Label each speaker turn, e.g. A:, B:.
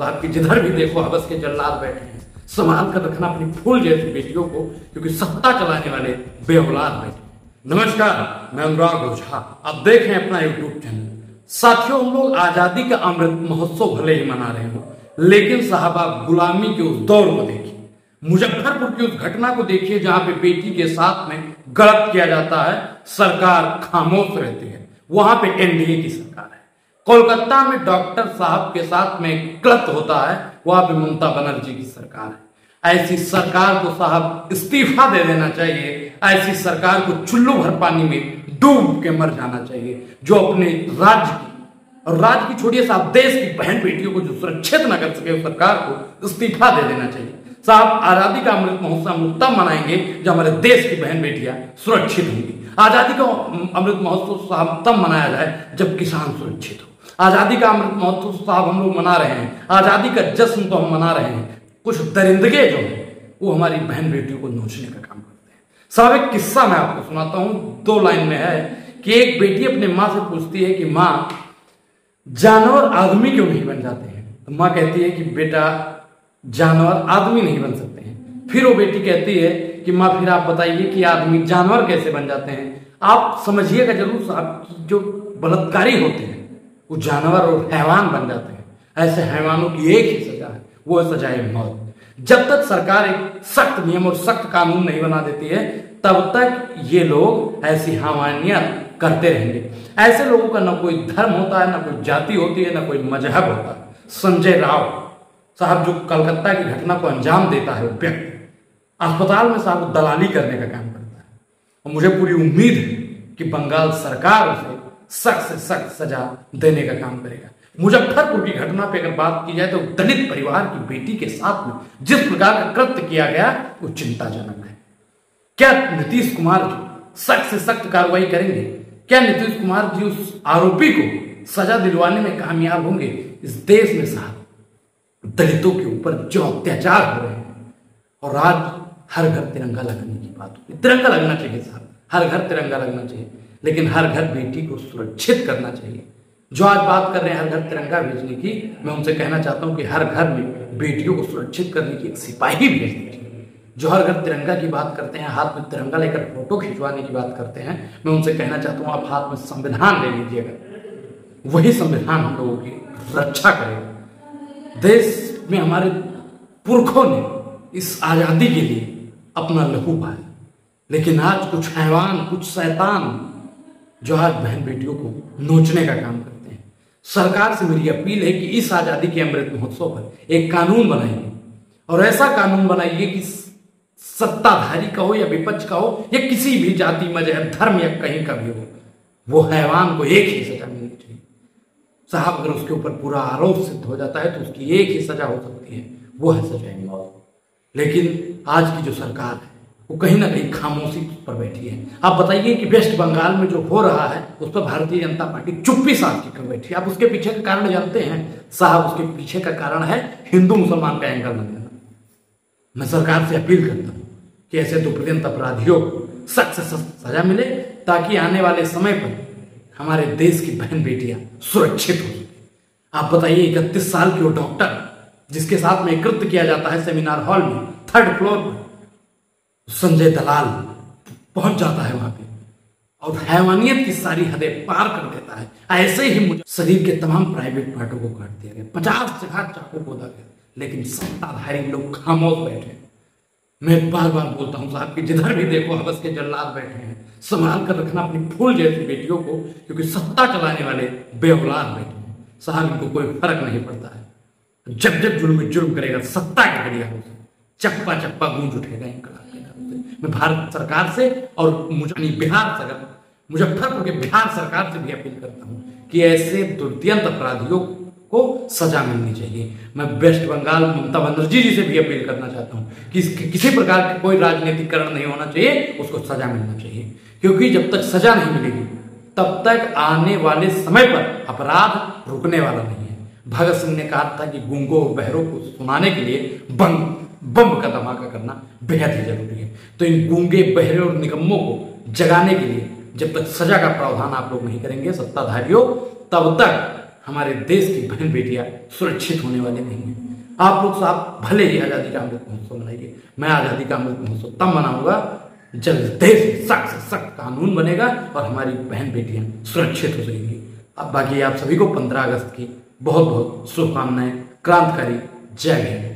A: आपकी जिधर भी देखो हवस के जल्लाद बैठे हैं। संभाल कर रखना अपनी फूल जैसी बेटियों को, क्योंकि सत्ता चलाने वाले बेऔलाद बैठे। नमस्कार, मैं अनुराग ओझा, आप देख रहे हैं अपना यूट्यूब चैनल। साथियों, हम लोग आजादी का अमृत महोत्सव भले ही मना रहे हो, लेकिन साहब आप गुलामी के उस दौर को देखिए, मुजफ्फरपुर की उस घटना को देखिए जहां पे बेटी के साथ में गलत किया जाता है, सरकार खामोश रहती है। वहां पे एनडीए की सरकार है। कोलकाता में डॉक्टर साहब के साथ में गलत होता है, वहां पे ममता बनर्जी की सरकार है। ऐसी सरकार को साहब इस्तीफा दे देना चाहिए। ऐसी सरकार को चुल्लू भर पानी में डूब के मर जाना चाहिए, जो अपने राज्य की, और राज्य की छोड़िए साहब, देश की बहन बेटियों को जो सुरक्षित न कर सके, उस सरकार को इस्तीफा दे देना चाहिए। साहब, आजादी का अमृत महोत्सव हम तब मनाएंगे जब हमारे देश की बहन बेटियां सुरक्षित होंगी। आजादी का अमृत महोत्सव साहब तब मनाया जाए जब किसान सुरक्षित हो। आजादी का अमृत महोत्सव साहब हम लोग मना रहे हैं, आजादी का जश्न तो हम मना रहे हैं। कुछ दरिंदगे जो है वो हमारी बहन बेटियों को नोचने का काम करते हैं। साहब, एक किस्सा मैं आपको सुनाता हूं, 2 लाइन में है कि एक बेटी अपने माँ से पूछती है कि माँ, जानवर आदमी क्यों नहीं बन जाते हैं? तो माँ कहती है कि बेटा, जानवर आदमी नहीं बन सकते हैं। फिर वो बेटी कहती है कि माँ, फिर आप बताइए कि आदमी जानवर कैसे बन जाते हैं? आप समझिएगा जरूर साहब, जो बलात्कारी होते हैं वो जानवर और हैवान बन जाते हैं। ऐसे हैवानों की एक ही सजा है, वो सजा है मौत। जब तक सरकार एक सख्त नियम और सख्त कानून नहीं बना देती है, तब तक ये लोग ऐसी हैवानियत करते रहेंगे। ऐसे लोगों का ना कोई धर्म होता है, ना कोई जाति होती है, ना कोई मजहब होता है। संजय राव साहब जो कलकत्ता की घटना को अंजाम देता है, वो व्यक्ति अस्पताल में साहब दलाली करने का काम करता है, और मुझे पूरी उम्मीद है कि बंगाल सरकार उसे सख्त से सख्त सजा देने का काम करेगा। मुजफ्फरपुर की घटना पे अगर बात की जाए तो दलित परिवार की बेटी के साथ में जिस प्रकार का कृत्य किया गया वो चिंताजनक है। क्या नीतीश कुमार जी सख्त से सख्त कार्रवाई करेंगे? क्या नीतीश कुमार जी उस आरोपी को सजा दिलवाने में कामयाब होंगे? इस देश में साहब दलितों के ऊपर जो अत्याचार हो रहे हैं, और आज हर घर तिरंगा लगाने की बात होती है। तिरंगा लगना चाहिए साहब, हर घर तिरंगा लगना चाहिए, लेकिन हर घर बेटी को सुरक्षित करना चाहिए। जो आज बात कर रहे हैं हर घर तिरंगा भेजने की, मैं उनसे कहना चाहता हूं कि हर घर में बेटियों को सुरक्षित करने की एक सिपाही भेज दीजिए। जो हर घर तिरंगा की बात करते हैं, हाथ में तिरंगा लेकर फोटो खिंचवाने की बात करते हैं, मैं उनसे कहना चाहता हूं आप हाथ में संविधान ले लीजिएगा। वही संविधान हम लोगों की रक्षा करेगा। देश में हमारे पुरखों ने इस आजादी के लिए अपना लहू बहाया, लेकिन आज कुछ हैवान, कुछ शैतान जो आज बहन बेटियों को नोचने का काम करते हैं। सरकार से मेरी अपील है कि इस आजादी के अमृत महोत्सव पर एक कानून बनाइए, और ऐसा कानून बनाइए कि सत्ताधारी का हो या विपक्ष का हो, या किसी भी जाति, मजहब, धर्म या कहीं का भी हो, वो हैवान को एक ही सजा मिलनी चाहिए। साहब, अगर उसके ऊपर पूरा आरोप सिद्ध हो जाता है तो उसकी एक ही सजा हो सकती है, वो है सजा मौत। लेकिन आज की जो सरकार है वो कहीं ना कहीं खामोशी पर बैठी है। आप बताइए कि वेस्ट बंगाल में जो हो रहा है उस पर भारतीय जनता पार्टी चुप्पी साध के कर बैठी है। आप उसके पीछे का कारण जानते हैं साहब? उसके पीछे का कारण है हिंदू मुसलमान का एंगल न लेना। मैं सरकार से अपील करता हूं कि ऐसे दुर्दांत अपराधियों को सख्त से सख्त सजा मिले, ताकि आने वाले समय पर हमारे देश की बहन बेटियां सुरक्षित हो सके। आप बताइए, 31 साल की वो डॉक्टर जिसके साथ में कृत्य किया जाता है सेमिनार हॉल में 3rd फ्लोर पर, संजय दलाल पहुंच जाता है वहां पे और हैवानियत की सारी हदें पार कर देता है। ऐसे ही मुझे शरीर के तमाम प्राइवेट पार्टों को काट दिया गया, 50 जगह चाकू खोदा गया, लेकिन सत्ताधारी लोग खामोश बैठे। मैं बार बार बोलता हूं साहब कि जिधर भी देखो हवस के जल्लाद बैठे हैं। संभाल कर रखना अपनी फूल जैसी बेटियों को, क्योंकि सत्ता चलाने वाले बेऔलाद बैठे हैं। साहब, इनको कोई फर्क नहीं पड़ता है। जब जब जुल्म करेगा सत्ता के गड़िया हो, चप्पा चप्पा गूंज उठेगा इनकलाब के नाम से। मैं भारत सरकार से और बिहार से, मुजफ्फरपुर के बिहार सरकार से भी अपील करता हूं कि ऐसे दुर्दांत अपराधियों को सजा मिलनी चाहिए। मैं वेस्ट बंगाल ममता बनर्जी जी से भी अपील करना चाहता हूं कि किसी प्रकार का कोई राजनीतिकरण नहीं होना चाहिए, उसको सजा मिलना चाहिए। क्योंकि जब तक सजा नहीं मिलेगी तब तक आने वाले समय पर अपराध रुकने वाला नहीं है। भगत सिंह ने कहा था कि गूंगों और बहरों को सुनाने के लिए बम का धमाका करना बेहद ही जरूरी है। तो इन गूंगे, बहरे और निकम्मों को जगाने के लिए जब तक सजा का प्रावधान आप लोग नहीं करेंगे सत्ताधारियों, तब तक हमारे देश की बहन बेटियां सुरक्षित होने वाली नहीं है। आप लोग साहब भले ही आज़ादी का अमृत महोत्सव मनाइए, मैं आज़ादी का अमृत महोत्सव तब मनाऊंगा जब देश में सख्त से सख्त कानून बनेगा और हमारी बहन बेटियां सुरक्षित हो जाएंगी। अब बाकी आप सभी को 15 अगस्त की बहुत बहुत शुभकामनाएं। क्रांतिकारी जय हिंद।